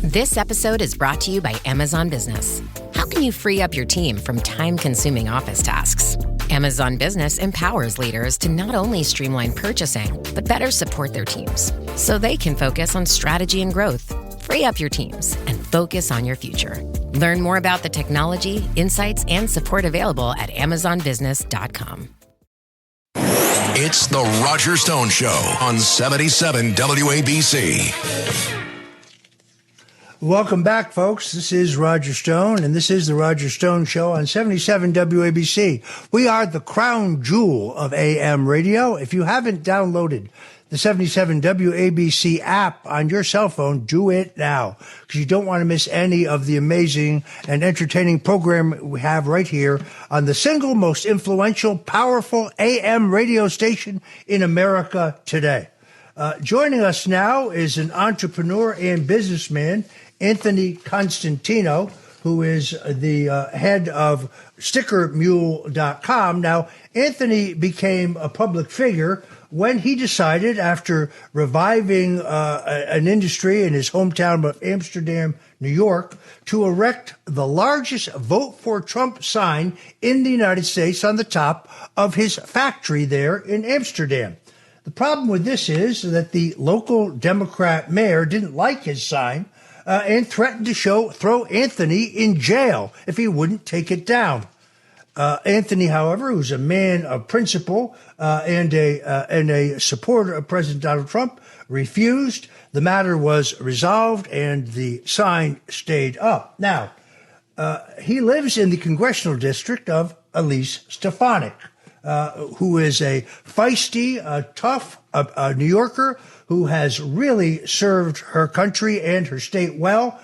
This episode is brought to you by Amazon Business. How can you free up your team from time-consuming office tasks? Amazon Business empowers leaders to not only streamline purchasing, but better support their teams so they can focus on strategy and growth. Free up your teams and focus on your future. Learn more about the technology, insights, and support available at amazonbusiness.com. It's the Roger Stone Show on 77 WABC. Welcome back, folks. This is Roger Stone, and this is the Roger Stone Show on 77 WABC. We are the crown jewel of AM radio. If you haven't downloaded the 77 WABC app on your cell phone, do it now, because you don't want to miss any of the amazing and entertaining program we have right here on the single most influential, powerful AM radio station in America today. Joining us now is an entrepreneur and businessman, Anthony Constantino, who is the head of StickerMule.com. Now, Anthony became a public figure when he decided, after reviving an industry in his hometown of Amsterdam, New York, to erect the largest Vote for Trump sign in the United States on the top of his factory there in Amsterdam. The problem with this is that the local Democrat mayor didn't like his sign and threatened to throw Anthony in jail if he wouldn't take it down. Anthony, however, who's a man of principle and a supporter of President Donald Trump, refused. The matter was resolved, and the sign stayed up. Now, he lives in the congressional district of Elise Stefanik, who is a feisty, tough New Yorker who has really served her country and her state well.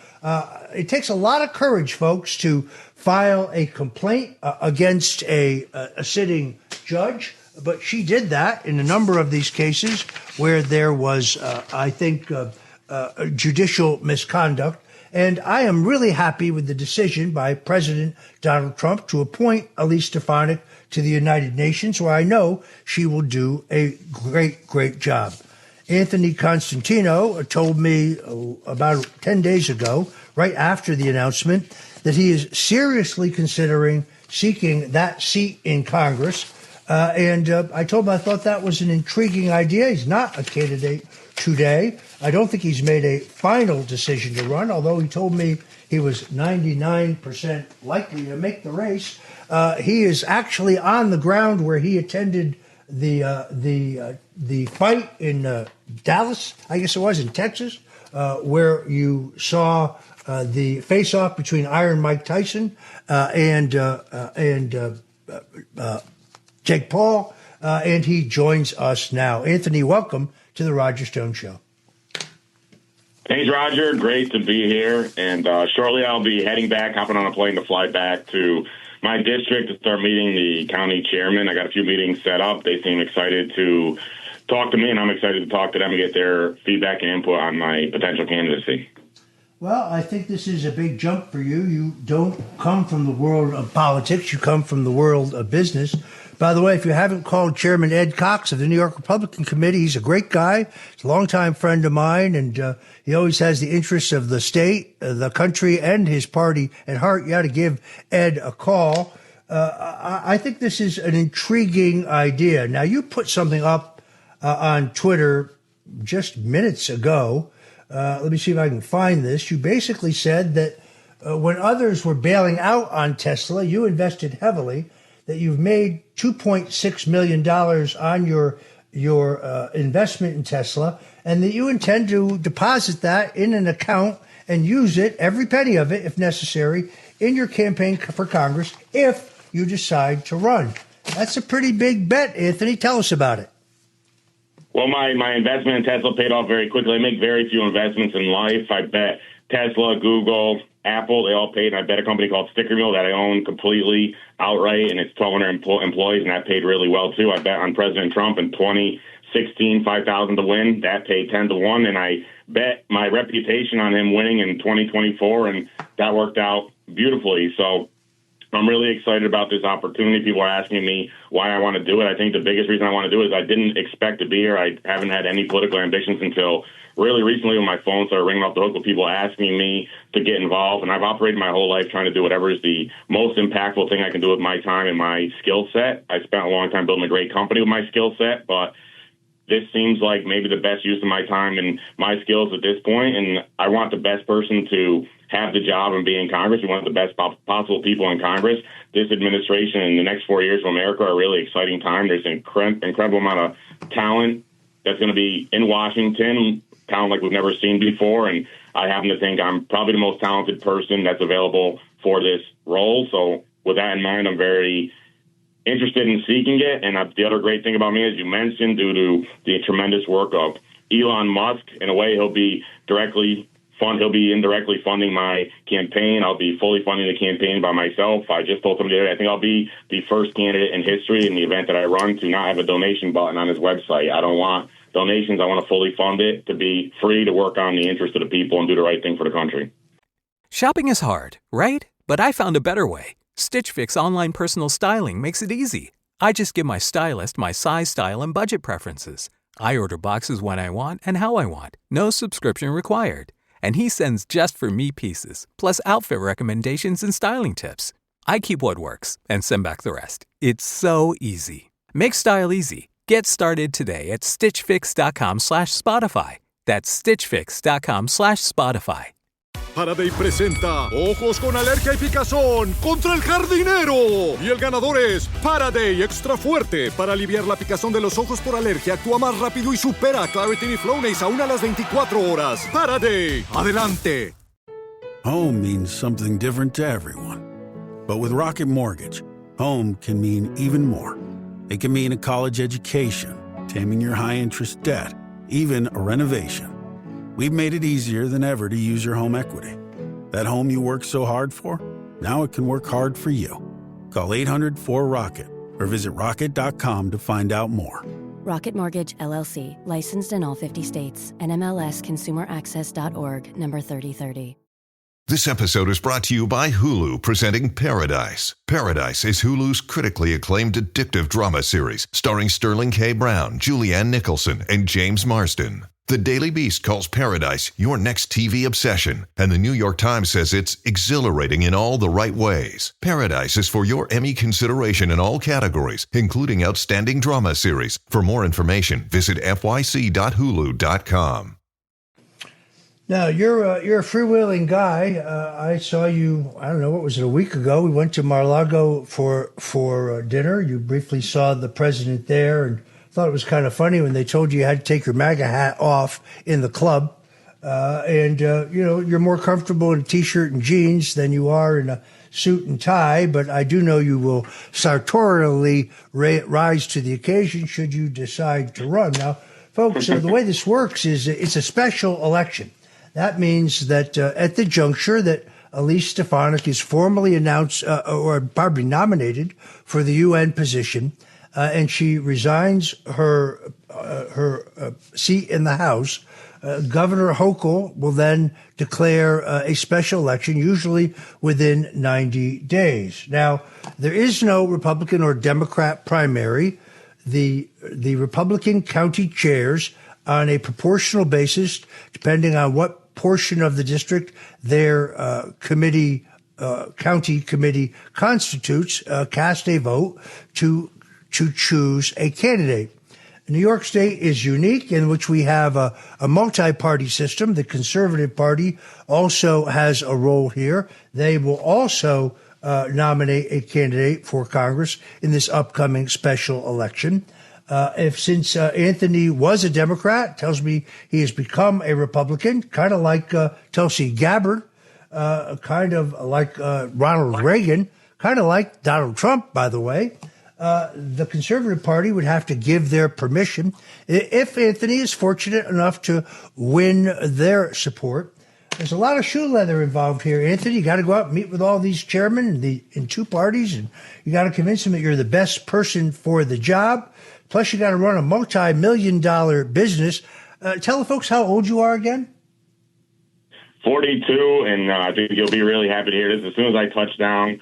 It takes a lot of courage, folks, to file a complaint against a sitting judge, but she did that in a number of these cases where there was, I think, judicial misconduct. And I am really happy with the decision by President Donald Trump to appoint Elise Stefanik to the United Nations, where I know she will do a great, great job. Anthony Constantino told me about 10 days ago, right after the announcement, that he is seriously considering seeking that seat in Congress. And I told him I thought that was an intriguing idea. He's not a candidate today. I don't think he's made a final decision to run, although he told me he was 99% likely to make the race. He is actually on the ground where he attended the fight in Dallas, I guess it was, in Texas, where you saw the face-off between Iron Mike Tyson and Jake Paul, and he joins us now. Anthony, welcome to the Roger Stone Show. Thanks, Roger. Great to be here. And shortly I'll be heading back, hopping on a plane to fly back to my district to start meeting the county chairman. I got a few meetings set up. They seem excited to talk to me, and I'm excited to talk to them and get their feedback and input on my potential candidacy. Well, I think this is a big jump for you. You don't come from the world of politics. You come from the world of business. By the way, if you haven't called Chairman Ed Cox of the New York Republican Committee, he's a great guy. He's a longtime friend of mine, and he always has the interests of the state, the country, and his party at heart. You got to give Ed a call. I think this is an intriguing idea. Now, you put something up on Twitter just minutes ago. Let me see if I can find this. You basically said that when others were bailing out on Tesla, you invested heavily, that you've made $2.6 million on your investment in Tesla, and that you intend to deposit that in an account and use it, every penny of it, if necessary, in your campaign for Congress if you decide to run. That's a pretty big bet, Anthony. Tell us about it. Well, my investment in Tesla paid off very quickly. I make very few investments in life. I bet Tesla, Google, Apple, they all paid. And I bet a company called StickerMule that I own completely outright, and it's 1,200 employees, and that paid really well, too. I bet on President Trump in 2016, 5,000 to win. That paid 10 to 1, and I bet my reputation on him winning in 2024, and that worked out beautifully. So I'm really excited about this opportunity. People are asking me why I want to do it. I think the biggest reason I want to do it is I didn't expect to be here. I haven't had any political ambitions until really recently when my phone started ringing off the hook with people asking me to get involved. And I've operated my whole life trying to do whatever is the most impactful thing I can do with my time and my skill set. I spent a long time building a great company with my skill set, but this seems like maybe the best use of my time and my skills at this point. And I want the best person to have the job and be in Congress. We want the best possible people in Congress. This administration and the next 4 years of America are a really exciting time. There's an incredible amount of talent that's going to be in Washington, talent like we've never seen before. And I happen to think I'm probably the most talented person that's available for this role. So with that in mind, I'm very interested in seeking it. And the other great thing about me, as you mentioned, due to the tremendous work of Elon Musk, in a way, he'll be indirectly funding my campaign. I'll be fully funding the campaign by myself. I just told him today, I think I'll be the first candidate in history in the event that I run to not have a donation button on his website. I don't want donations. I want to fully fund it to be free to work on the interest of the people and do the right thing for the country. Shopping is hard, right? But I found a better way. Stitch Fix online personal styling makes it easy. I just give my stylist my size, style, and budget preferences. I order boxes when I want and how I want. No subscription required. And he sends just for me pieces, plus outfit recommendations and styling tips. I keep what works and send back the rest. It's so easy. Make style easy. Get started today at stitchfix.com/Spotify. That's stitchfix.com/Spotify. Faraday presenta Ojos con Alergia y Picazón contra el jardinero. Y el ganador es Faraday Extra Fuerte. Para aliviar la picazón de los ojos por alergia, actúa más rápido y supera a Claritin y Flonase aún a las 24 horas. Faraday, adelante. Home means something different to everyone. But with Rocket Mortgage, home can mean even more. It can mean a college education, taming your high-interest debt, even a renovation. We've made it easier than ever to use your home equity. That home you worked so hard for, now it can work hard for you. Call 800-4ROCKET or visit rocket.com to find out more. Rocket Mortgage, LLC, licensed in all 50 states. NMLSconsumeraccess.org, number 3030. This episode is brought to you by Hulu, presenting Paradise. Paradise is Hulu's critically acclaimed addictive drama series, starring Sterling K. Brown, Julianne Nicholson, and James Marsden. The Daily Beast calls Paradise your next TV obsession, and the New York Times says it's exhilarating in all the right ways. Paradise is for your Emmy consideration in all categories, including Outstanding Drama Series. For more information, visit fyc.hulu.com. Now, you're a freewheeling guy. I saw you, I don't know, what was it, a week ago? We went to Mar-a-Lago for dinner. You briefly saw the president there and thought it was kind of funny when they told you had to take your MAGA hat off in the club. You're more comfortable in a T-shirt and jeans than you are in a suit and tie, but I do know you will sartorially rise to the occasion should you decide to run. Now, folks, the way this works is it's a special election. That means that at the juncture that Elise Stefanik is formally announced or probably nominated for the UN position, and she resigns her seat in the House, Governor Hochul will then declare a special election, usually within 90 days. Now, there is no Republican or Democrat primary. The Republican county chairs, on a proportional basis, depending on what portion of the district their county committee constitutes, cast a vote to choose a candidate. New York State is unique in which we have a multi-party system. The Conservative Party also has a role here. They will also nominate a candidate for Congress in this upcoming special election. Since Anthony was a Democrat, tells me he has become a Republican, kind of like Tulsi Gabbard, kind of like Ronald Reagan, kind of like Donald Trump, by the way. The Conservative Party would have to give their permission if Anthony is fortunate enough to win their support. There's a lot of shoe leather involved here, Anthony. You got to go out and meet with all these chairmen in two parties, and you got to convince them that you're the best person for the job. Plus, you got to run a multi-million-dollar business. Tell the folks how old you are again. 42, and I think you'll be really happy to hear this. As soon as I touch down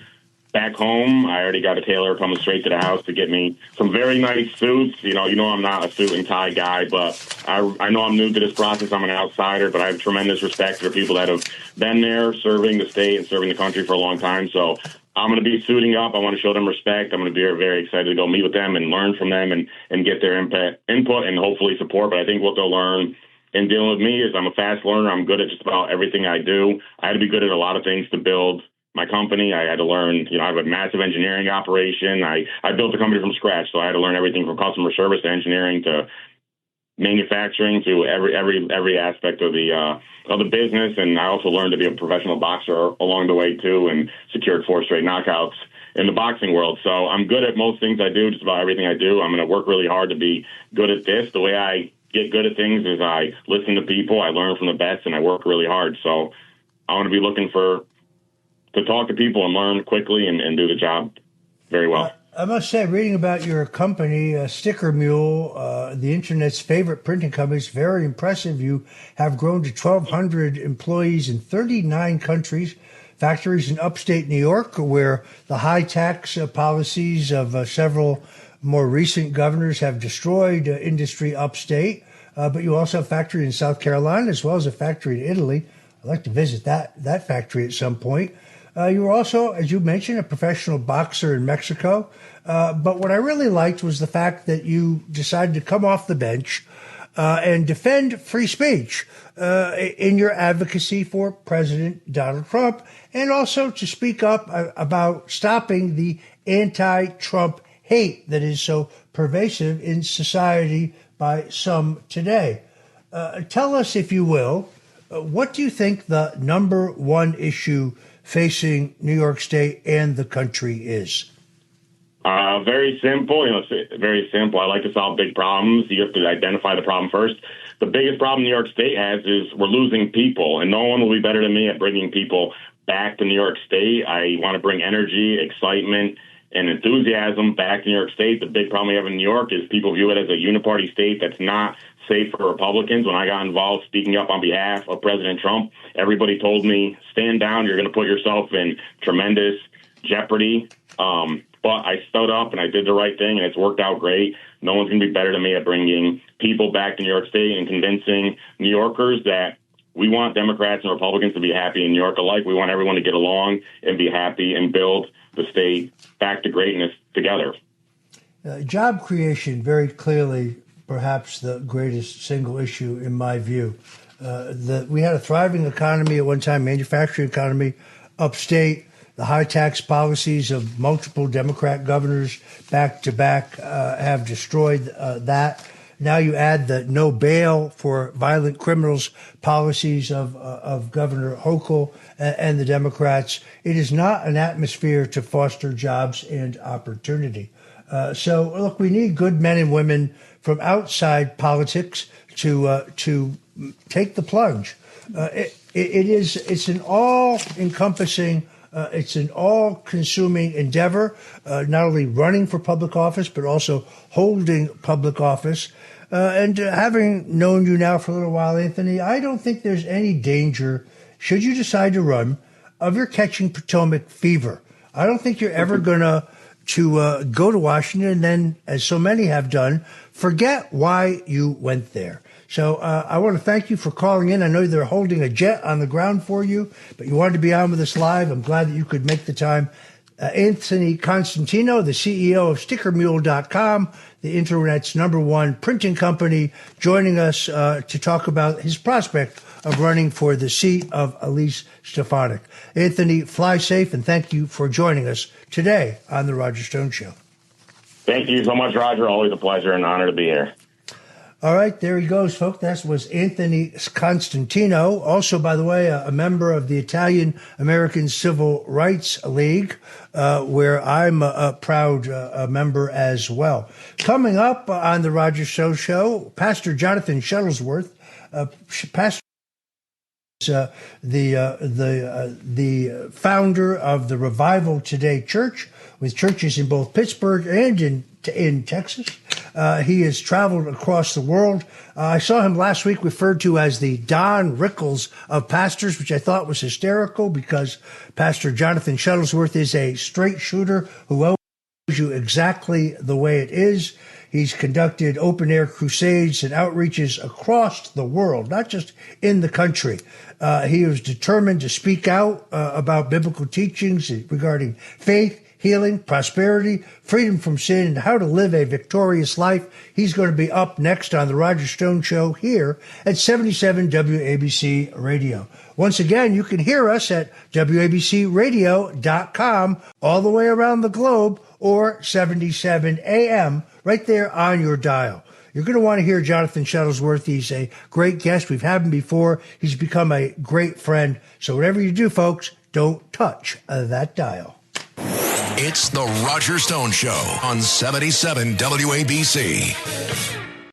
back home, I already got a tailor coming straight to the house to get me some very nice suits. You know I'm not a suit and tie guy, but I know I'm new to this process. I'm an outsider, but I have tremendous respect for people that have been there serving the state and serving the country for a long time. So I'm going to be suiting up. I want to show them respect. I'm going to be very excited to go meet with them and learn from them and get their input and hopefully support. But I think what they'll learn in dealing with me is I'm a fast learner. I'm good at just about everything I do. I had to be good at a lot of things to build my company. I had to learn, I have a massive engineering operation. I built the company from scratch. So I had to learn everything from customer service to engineering to manufacturing to every aspect of the business. And I also learned to be a professional boxer along the way too, and secured 4 straight knockouts in the boxing world. So I'm good at most things I do, just about everything I do. I'm going to work really hard to be good at this. The way I get good at things is I listen to people, I learn from the best, and I work really hard. So I want to be looking to talk to people and learn quickly and do the job very well. I must say, reading about your company, Sticker Mule, the internet's favorite printing company, is very impressive. You have grown to 1,200 employees in 39 countries, factories in upstate New York, where the high tax policies of several more recent governors have destroyed industry upstate. But you also have a factory in South Carolina, as well as a factory in Italy. I'd like to visit that factory at some point. You were also, as you mentioned, a professional boxer in Mexico. But what I really liked was the fact that you decided to come off the bench and defend free speech in your advocacy for President Donald Trump, and also to speak up about stopping the anti-Trump hate that is so pervasive in society by some today. Tell us, if you will, what do you think the number one issue facing New York State and the country is? Very simple. It's very simple. I like to solve big problems. You have to identify the problem first. The biggest problem New York State has is we're losing people, and no one will be better than me at bringing people back to New York State. I want to bring energy, excitement, and enthusiasm back to New York State. The big problem we have in New York is people view it as a uniparty state that's not safe for Republicans. When I got involved speaking up on behalf of President Trump, everybody told me, stand down, you're going to put yourself in tremendous jeopardy. But I stood up and I did the right thing, and it's worked out great. No one's going to be better than me at bringing people back to New York State and convincing New Yorkers that we want Democrats and Republicans to be happy in New York alike. We want everyone to get along and be happy and build the state back to greatness together. Job creation, very clearly, perhaps the greatest single issue in my view. We had a thriving economy at one time, manufacturing economy, upstate. The high tax policies of multiple Democrat governors back to back have destroyed that. Now you add the no bail for violent criminals policies of Governor Hochul and the Democrats. It is not an atmosphere to foster jobs and opportunity. So, look, we need good men and women from outside politics to take the plunge. It's an all-encompassing, it's an all-consuming endeavor, not only running for public office, but also holding public office. And having known you now for a little while, Anthony, I don't think there's any danger, should you decide to run, of your catching Potomac fever. I don't think you're ever going to go to Washington and then, as so many have done, forget why you went there. So I want to thank you for calling in. I know they're holding a jet on the ground for you, but you wanted to be on with us live. I'm glad that you could make the time. Anthony Constantino, the CEO of StickerMule.com, the internet's #1 printing company, joining us to talk about his prospect of running for the seat of Elise Stefanik. Anthony, fly safe, and thank you for joining us today on The Roger Stone Show. Thank you so much, Roger. Always a pleasure and honor to be here. All right, there he goes, folks. That was Anthony Constantino, also, by the way, a member of the Italian-American Civil Rights League, where I'm a proud member as well. Coming up on the Roger Stone Show, Pastor Jonathan Shuttlesworth, Pastor the founder of the Revival Today Church, with churches in both Pittsburgh and in Texas. He has traveled across the world. I saw him last week referred to as the Don Rickles of pastors, which I thought was hysterical because Pastor Jonathan Shuttlesworth is a straight shooter who tells you exactly the way it is. He's conducted open-air crusades and outreaches across the world, not just in the country. He was determined to speak out about biblical teachings regarding faith, healing, prosperity, freedom from sin, and how to live a victorious life. He's going to be up next on The Roger Stone Show here at 77 WABC Radio. Once again, you can hear us at WABCRadio.com all the way around the globe, or 77 AM right there on your dial. You're going to want to hear Jonathan Shuttlesworth. He's a great guest. We've had him before. He's become a great friend. So whatever you do, folks, don't touch that dial. It's The Roger Stone Show on 77 WABC.